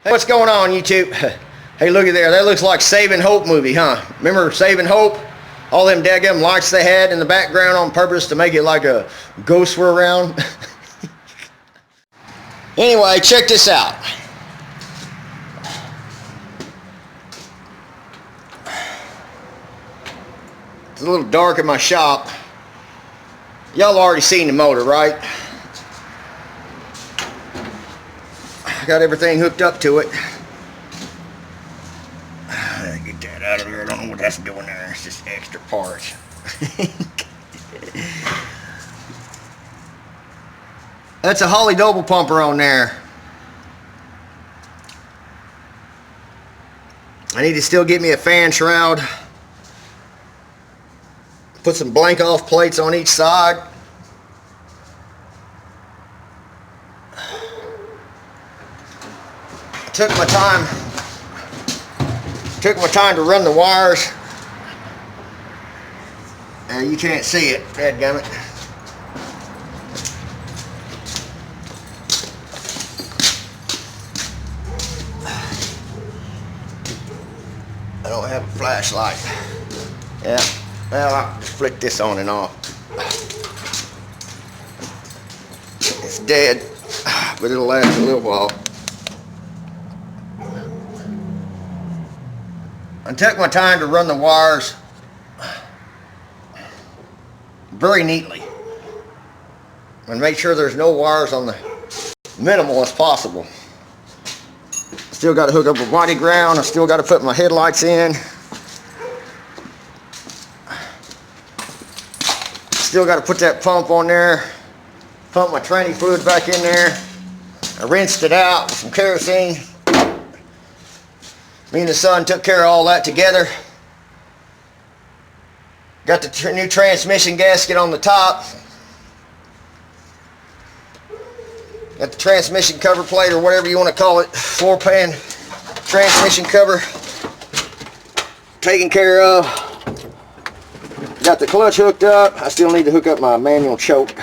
Hey, what's going on, YouTube? Hey, look at there. That looks like Saving Hope movie, huh? Remember Saving Hope? All them daggum lights they had in the background on purpose to make it like a ghosts were around. Anyway, check this out. It's a little dark in my shop. Y'all already seen the motor, right? I got everything hooked up to it. Get that out of there. I don't know what that's doing there. It's just extra parts. That's a Holly double pumper on there. I need to still get me a fan shroud. Put some blank off plates on each side. Took my time to run the wires. You can't see it, dadgummit. I don't have a flashlight. Yeah, well, I'll just flick this on and off. It's dead, but it'll last a little while. I took my time to run the wires very neatly and make sure there's no wires on the minimal as possible. Still got to hook up a body ground. I still got to put my headlights in. Still got to put that pump on there. Pump my tranny fluid back in there. I rinsed it out with some kerosene. Me and the son took care of all that together. Got the new transmission gasket on the top. Got the transmission cover plate, or whatever you want to call it, floor pan transmission cover taken care of. Got the clutch hooked up. I still need to hook up my manual choke.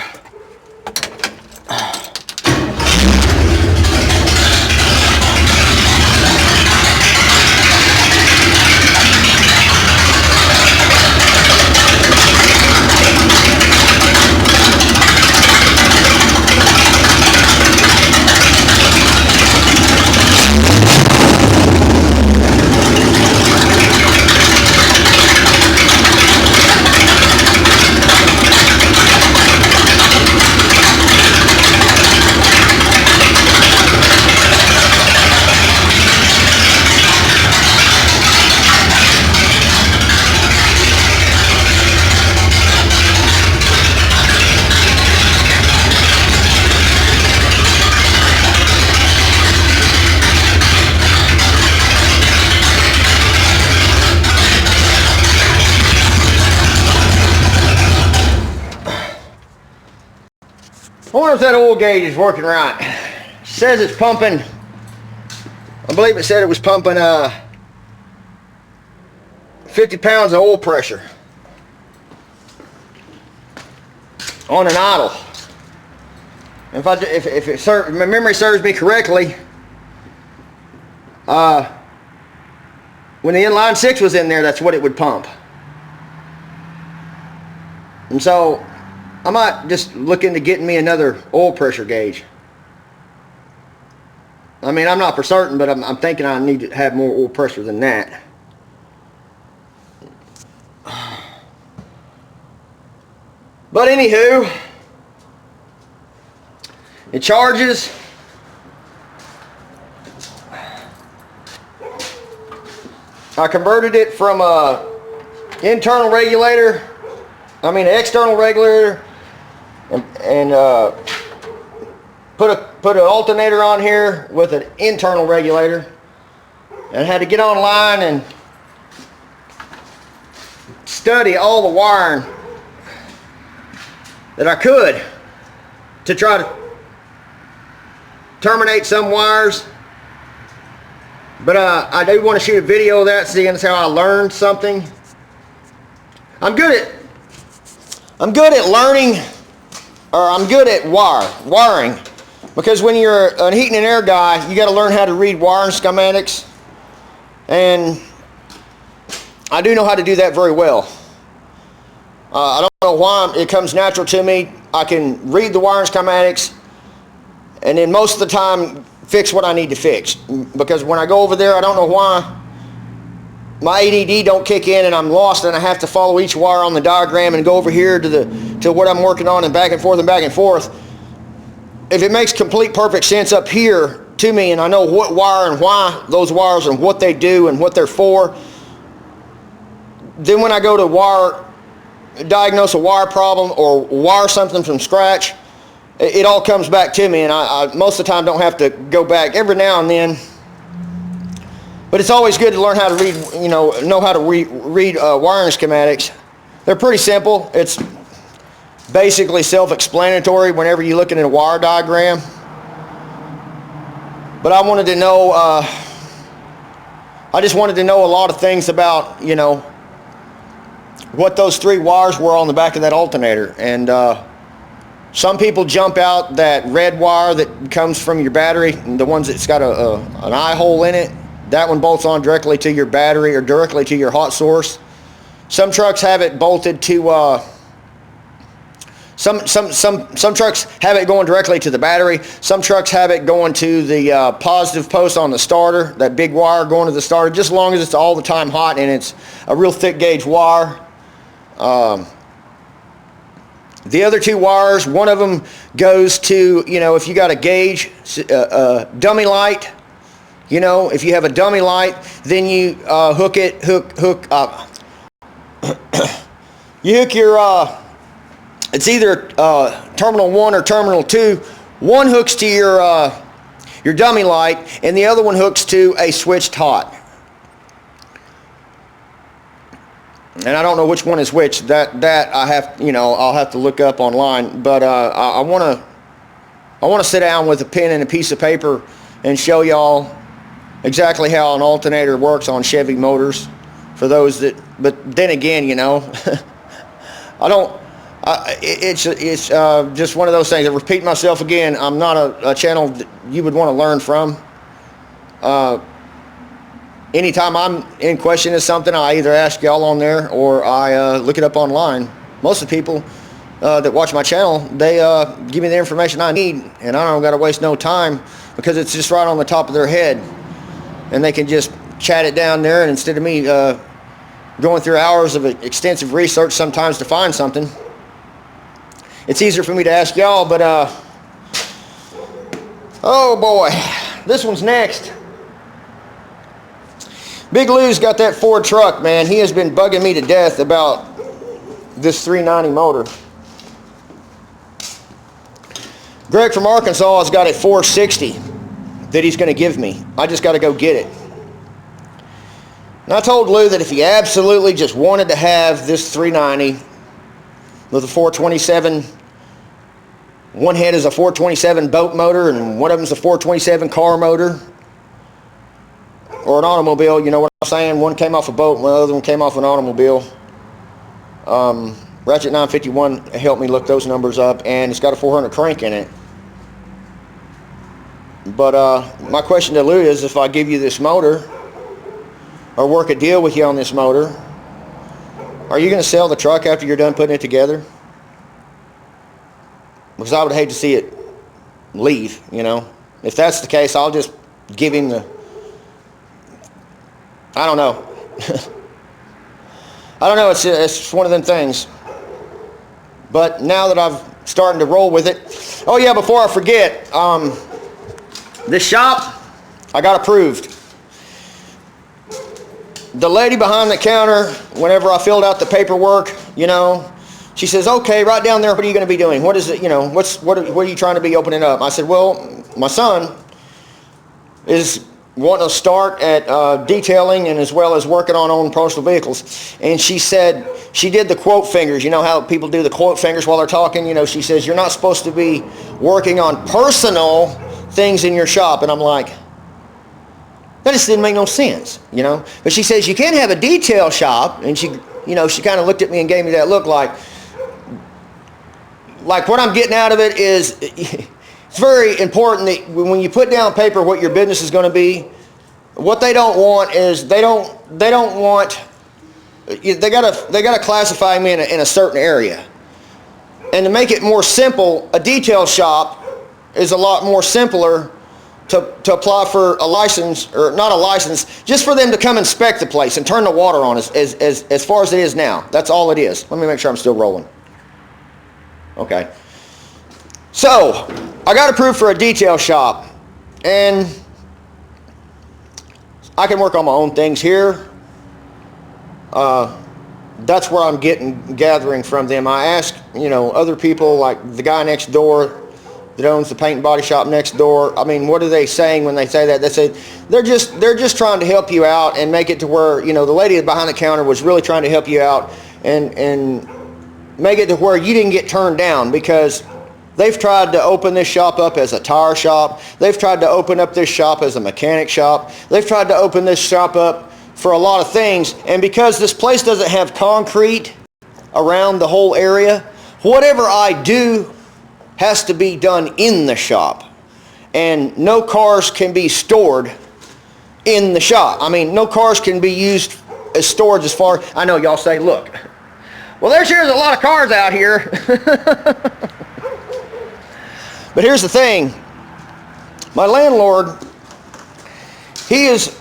I wonder if that oil gauge is working right. It says it's pumping, I believe it said it was pumping 50 pounds of oil pressure on an idle. If my memory serves me correctly, when the inline 6 was in there, that's what it would pump. And so I might just look into getting me another oil pressure gauge. I mean, I'm not for certain, but I'm thinking I need to have more oil pressure than that. But anywho, it charges. I converted it from a external regulator, and put an alternator on here with an internal regulator, and had to get online and study all the wiring that I could to try to terminate some wires. But I do want to shoot a video of that, seeing as how I learned something. I'm good at learning, or I'm good at wiring. Because when you're a heating and air guy, you got to learn how to read wiring schematics. And I do know how to do that very well. I don't know why it comes natural to me. I can read the wiring schematics and then most of the time fix what I need to fix. Because when I go over there, I don't know why my ADD don't kick in and I'm lost and I have to follow each wire on the diagram and go over here to what I'm working on and back and forth and back and forth. If it makes complete perfect sense up here to me and I know what wire and why those wires and what they do and what they're for, then when I go to diagnose a wire problem or wire something from scratch, it all comes back to me, and I most of the time don't have to go back every now and then. But it's always good to learn how to read, know how to read wiring schematics. They're pretty simple. It's basically self-explanatory whenever you're looking at a wire diagram. But I wanted to know, I just wanted to know a lot of things about, what those 3 wires were on the back of that alternator. And some people jump out that red wire that comes from your battery, the ones that's got an eye hole in it. That one bolts on directly to your battery or directly to your hot source. Some trucks have it bolted to some trucks have it going directly to the battery. Some trucks have it going to the positive post on the starter, that big wire going to the starter, just as long as it's all the time hot and it's a real thick gauge wire. The other 2 wires, one of them goes to, if you got a gauge, dummy light, if you have a dummy light, then you hook up. You hook your, it's either terminal 1 or terminal 2. One hooks to your dummy light, and the other one hooks to a switched hot. And I don't know which one is which. That I have, I'll have to look up online. But I want to sit down with a pen and a piece of paper and show y'all exactly how an alternator works on Chevy motors. For those that, but then again, I don't. It's just one of those things. I repeat myself again. I'm not a channel that you would want to learn from. Anytime I'm in question of something, I either ask y'all on there or I look it up online. Most of the people that watch my channel, they give me the information I need, and I don't got to waste no time because it's just right on the top of their head, and they can just chat it down there. And instead of me going through hours of extensive research sometimes to find something, it's easier for me to ask y'all. But oh boy, this one's next. Big Lou's got that Ford truck, man. He has been bugging me to death about this 390 motor. Greg from Arkansas has got a 460 that he's going to give me. I just got to go get it. And I told Lou that if he absolutely just wanted to have this 390 with a 427, one head is a 427 boat motor and one of them is a 427 car motor, or an automobile, you know what I'm saying? One came off a boat, and the other one came off an automobile. Ratchet 951 helped me look those numbers up, and it's got a 400 crank in it. But my question to Lou is, if I give you this motor, or work a deal with you on this motor, are you going to sell the truck after you're done putting it together? Because I would hate to see it leave, If that's the case, I'll just give him the... I don't know. I don't know. It's just one of them things. But now that I've started to roll with it. Oh yeah, before I forget, this shop, I got approved. The lady behind the counter, whenever I filled out the paperwork, she says, "Okay, right down there. What are you going to be doing? What is it? What are you trying to be opening up?" I said, "Well, my son is wanting to start at detailing and as well as working on own personal vehicles." And she said, she did the quote fingers. You know how people do the quote fingers while they're talking? She says, "You're not supposed to be working on personal things in your shop." And I'm like, that just didn't make no sense, But she says, "You can't have a detail shop." And she kind of looked at me and gave me that look like what I'm getting out of it is, It's very important that when you put down paper what your business is going to be, what they don't want is they gotta classify me in a certain area. And to make it more simple, a detail shop is a lot more simpler to apply for a license, or not a license, just for them to come inspect the place and turn the water on as far as it is now. That's all it is. Let me make sure I'm still rolling. Okay. So, I got approved for a detail shop, and I can work on my own things here. That's where I'm gathering from them. I ask, other people, like the guy next door that owns the paint and body shop next door. I mean, what are they saying when they say that? They say they're just trying to help you out and make it to where, the lady behind the counter was really trying to help you out and make it to where you didn't get turned down, because they've tried to open this shop up as a tire shop. They've tried to open up this shop as a mechanic shop. They've tried to open this shop up for a lot of things. And because this place doesn't have concrete around the whole area, whatever I do has to be done in the shop. And no cars can be stored in the shop. I mean, no cars can be used as storage as far. I know y'all say, look, well, there's a lot of cars out here. But here's the thing. My landlord, he is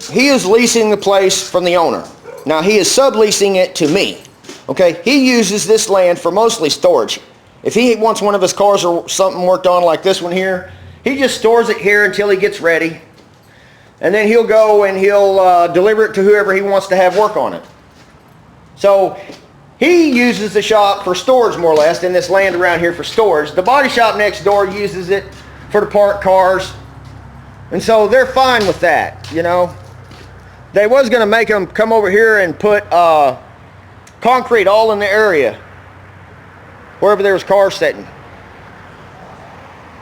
leasing the place from the owner. Now, he is subleasing it to me. Okay? He uses this land for mostly storage. If he wants one of his cars or something worked on like this one here, he just stores it here until he gets ready. And then he'll go and he'll deliver it to whoever he wants to have work on it. So he uses the shop for storage, more or less, and this land around here for storage. The body shop next door uses it for the parked cars. And so they're fine with that, They was going to make them come over here and put concrete all in the area, wherever there was cars sitting.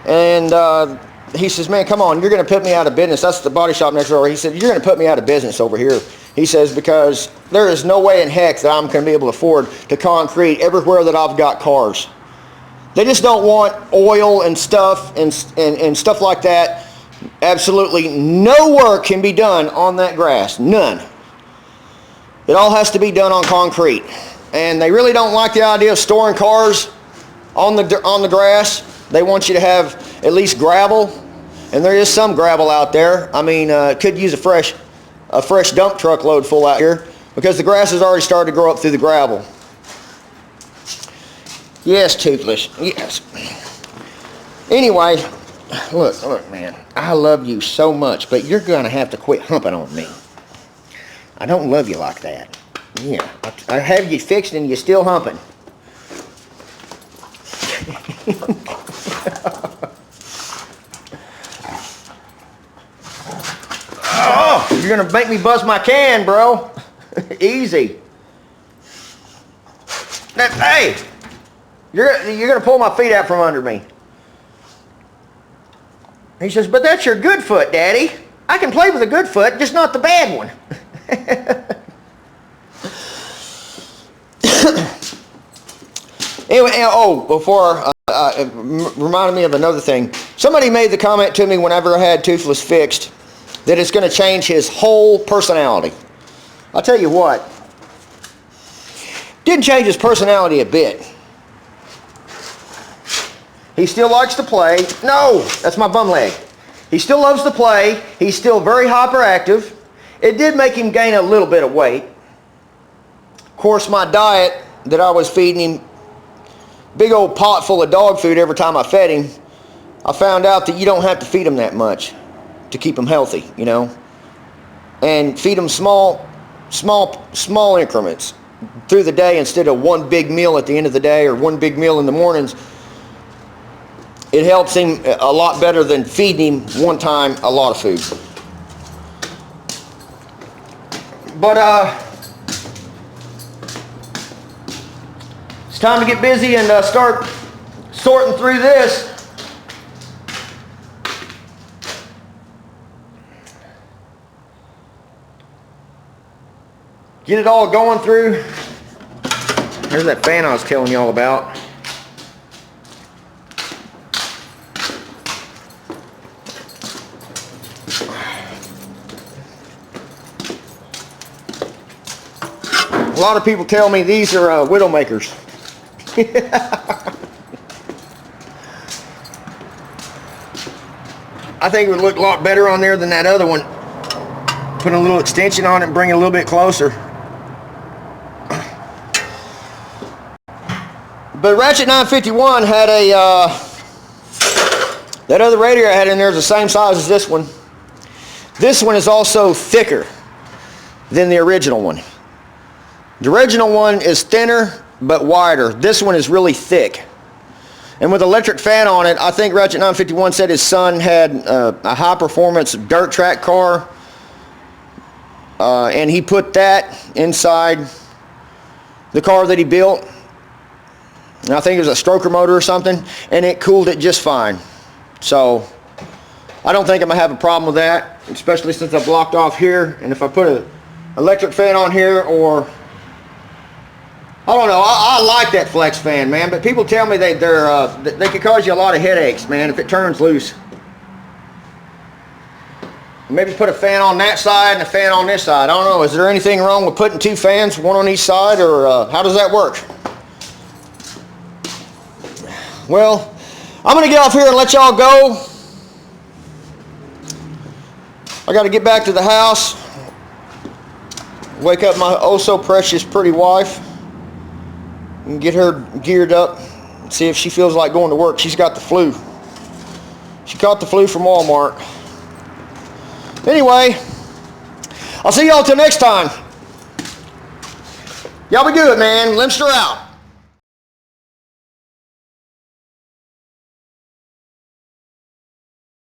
And he says, man, come on, you're going to put me out of business. That's the body shop next door. He said, you're going to put me out of business over here. He says, because there is no way in heck that I'm going to be able to afford to concrete everywhere that I've got cars. They just don't want oil and stuff and stuff like that. Absolutely no work can be done on that grass. None. It all has to be done on concrete. And they really don't like the idea of storing cars on the grass. They want you to have at least gravel. And there is some gravel out there. I mean, could use a fresh dump truck load full out here, because the grass has already started to grow up through the gravel. Yes, Toothless. Yes. Anyway, look, man. I love you so much, but you're going to have to quit humping on me. I don't love you like that. Yeah. I have you fixed and you're still humping. Oh, you're going to make me bust my can, bro. Easy. Hey, you're going to pull my feet out from under me. He says, but that's your good foot, Daddy. I can play with a good foot, just not the bad one. Anyway, before reminded me of another thing. Somebody made the comment to me whenever I had Toothless fixed that it's going to change his whole personality. I'll tell you what. Didn't change his personality a bit. He still likes to play. No, that's my bum leg. He still loves to play. He's still very hyperactive. It did make him gain a little bit of weight. Of course, my diet that I was feeding him, big old pot full of dog food every time I fed him, I found out that you don't have to feed him that much to keep him healthy, and feed him small increments through the day instead of one big meal at the end of the day or one big meal in the mornings. It helps him a lot better than feeding him one time a lot of food. But it's time to get busy and start sorting through this. Get it all going through. Here's that fan I was telling y'all about. A lot of people tell me these are Widowmakers. I think it would look a lot better on there than that other one. Put a little extension on it and bring it a little bit closer. But Ratchet 951 had a, that other radiator I had in there is the same size as this one. This one is also thicker than the original one. The original one is thinner but wider. This one is really thick. And with electric fan on it, I think Ratchet 951 said his son had a high performance dirt track car. And he put that inside the car that he built. And I think it was a stroker motor or something, and it cooled it just fine. So I don't think I'm gonna have a problem with that, especially since I blocked off here. And if I put an electric fan on here, or I don't know, I like that flex fan, man. But people tell me they could cause you a lot of headaches, man, if it turns loose. Maybe put a fan on that side and a fan on this side. I don't know. Is there anything wrong with putting two fans, one on each side, or how does that work? Well, I'm going to get off here and let y'all go. I got to get back to the house, wake up my oh so precious pretty wife, and get her geared up, see if she feels like going to work. She's got the flu. She caught the flu from Walmart. Anyway, I'll see y'all till next time. Y'all be good, man. Limster out.